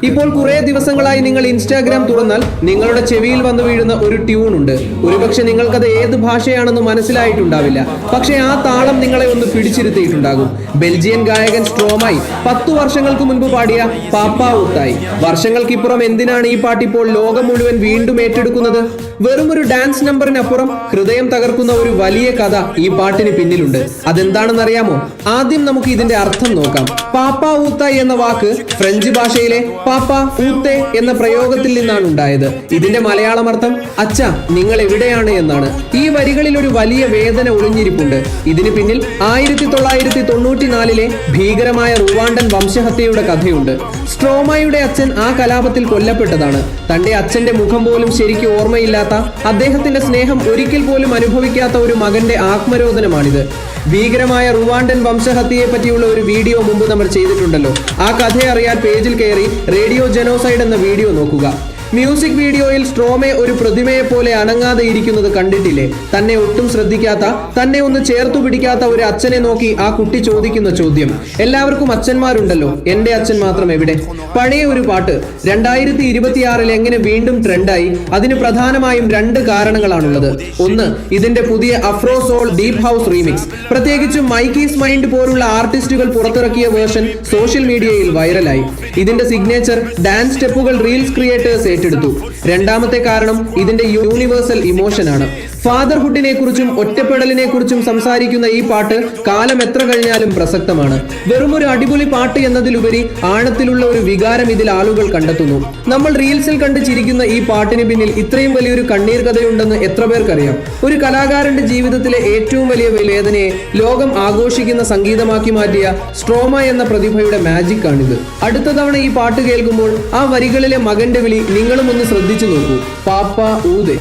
ഇപ്പോൾ കുറെ ദിവസങ്ങളായി നിങ്ങൾ ഇൻസ്റ്റാഗ്രാം തുറന്നാൽ നിങ്ങളുടെ ചെവിയിൽ വന്നു വീഴുന്ന ഒരു ട്യൂൺ ഉണ്ട്. ഒരുപക്ഷെ നിങ്ങൾക്കത് ഏത് ഭാഷയാണെന്ന് മനസ്സിലായിട്ടുണ്ടാവില്ല. പക്ഷെ ആ താളം നിങ്ങളെ ഒന്ന് പിടിച്ചിരുത്തിയിട്ടുണ്ടാകും. ബെൽജിയൻ ഗായകൻ സ്ട്രോമായി 10 വർഷങ്ങൾക്ക് മുൻപ് പാടിയ പാപ്പാ ഊത്തായി. വർഷങ്ങൾക്കിപ്പുറം എന്തിനാണ് ഈ പാട്ടിപ്പോൾ ലോകം മുഴുവൻ വീണ്ടും ഏറ്റെടുക്കുന്നത്? വെറും ഒരു ഡാൻസ് നമ്പറിനപ്പുറം ഹൃദയം തകർക്കുന്ന ഒരു വലിയ കഥ ഈ പാട്ടിന് പിന്നിലുണ്ട്. അതെന്താണെന്ന് അറിയാമോ? ആദ്യം നമുക്ക് ഇതിന്റെ അർത്ഥം നോക്കാം. പാപ്പാ ഊത്തായി എന്ന വാക്ക് ഫ്രഞ്ച് ഭാഷയിലെ പാപ്പാ ഊത്തേ എന്ന പ്രയോഗത്തിൽ നിന്നാണ് ഉണ്ടായത്. ഇതിന്റെ മലയാളം അർത്ഥം അച്ഛ നിങ്ങൾ എവിടെയാണ് എന്നാണ്. ഈ വരികളിൽ ഒരു വലിയ വേദന ഒളിഞ്ഞിരിപ്പുണ്ട്. ഇതിന് പിന്നിൽ 1994 ഭീകരമായ റുവാണ്ടൻ വംശഹത്യയുടെ കഥയുണ്ട്. സ്ട്രോമായുടെ അച്ഛൻ ആ കലാപത്തിൽ കൊല്ലപ്പെട്ടതാണ്. തന്റെ അച്ഛന്റെ മുഖം പോലും ശരിക്കും ഓർമ്മയില്ലാത്ത, അദ്ദേഹത്തിന്റെ സ്നേഹം ഒരിക്കൽ പോലും അനുഭവിക്കാത്ത ഒരു മകന്റെ ആത്മരോധനമാണിത്. ഭീകരമായ റുവാണ്ടൻ വംശഹത്യയെ പറ്റിയുള്ള ഒരു വീഡിയോ മുമ്പ് നമ്മൾ ചെയ്തിട്ടുണ്ടല്ലോ. ആ കഥ അറിയാൻ പേജിൽ കയറി റേഡിയോ ജനോസൈഡ് എന്ന വീഡിയോ നോക്കുക. മ്യൂസിക് വീഡിയോയിൽ സ്ട്രോമെ ഒരു പ്രതിമയെ പോലെ അനങ്ങാതെ ഇരിക്കുന്നത് കണ്ടിട്ടില്ലേ? തന്നെ ഒട്ടും ശ്രദ്ധിക്കാത്ത, തന്നെ ഒന്ന് ചേർത്തു പിടിക്കാത്ത ഒരു അച്ഛനെ നോക്കി ആ കുട്ടി ചോദിക്കുന്ന ചോദ്യം. എല്ലാവർക്കും അച്ഛന്മാരുണ്ടല്ലോ, എന്റെ അച്ഛൻ മാത്രം എവിടെ? പഴയ ഒരു പാട്ട് 2026 എങ്ങനെ വീണ്ടും ട്രെൻഡായി? അതിന് പ്രധാനമായും 2 കാരണങ്ങളാണുള്ളത്. ഒന്ന്, ഇതിന്റെ പുതിയ Afro soul deep house remix. പ്രത്യേകിച്ചും മൈക്കീസ് മൈൻഡ് പോലുള്ള ആർട്ടിസ്റ്റുകൾ പുറത്തിറക്കിയ വേർഷൻ സോഷ്യൽ മീഡിയയിൽ വൈറലായി. ഇതിന്റെ സിഗ്നേച്ചർ ഡാൻസ് സ്റ്റെപ്പുകൾ റീൽസ് ക്രിയേറ്റേഴ്സ് ഏറ്റെടുത്തു. രണ്ടാമത്തെ കാരണം ഇതിന്റെ യൂണിവേഴ്സൽ ഇമോഷനാണ്. ഫാദർഹുഡിനെ കുറിച്ചും ഒറ്റപ്പെടലിനെ കുറിച്ചും സംസാരിക്കുന്ന ഈ പാട്ട് കാലം എത്ര കഴിഞ്ഞാലും പ്രസക്തമാണ്. വെറും ഒരു അടിപൊളി പാട്ട് എന്നതിലുപരി ആഴത്തിലുള്ള ഒരു വികാരം ഇതിൽ ആളുകൾ കണ്ടെത്തുന്നു. നമ്മൾ റീൽസിൽ കണ്ട് ചിരിക്കുന്ന ഈ പാട്ടിന് പിന്നിൽ ഇത്രയും വലിയൊരു കണ്ണീർ കഥയുണ്ടെന്ന് എത്ര പേർക്കറിയാം? ഒരു കലാകാരന്റെ ജീവിതത്തിലെ ഏറ്റവും വലിയ വേദനയെ ലോകം ആഘോഷിക്കുന്ന സംഗീതമാക്കി മാറ്റിയ സ്ട്രോമ എന്ന പ്രതിഭയുടെ മാജിക് ആണിത്. അടുത്ത തവണ ഈ പാട്ട് കേൾക്കുമ്പോൾ ആ വരികളിലെ മകന്റെ വിളി നിങ്ങളും ഒന്ന് ശ്രദ്ധിച്ചു നോക്കൂ. പാപ്പാ ഊതേ.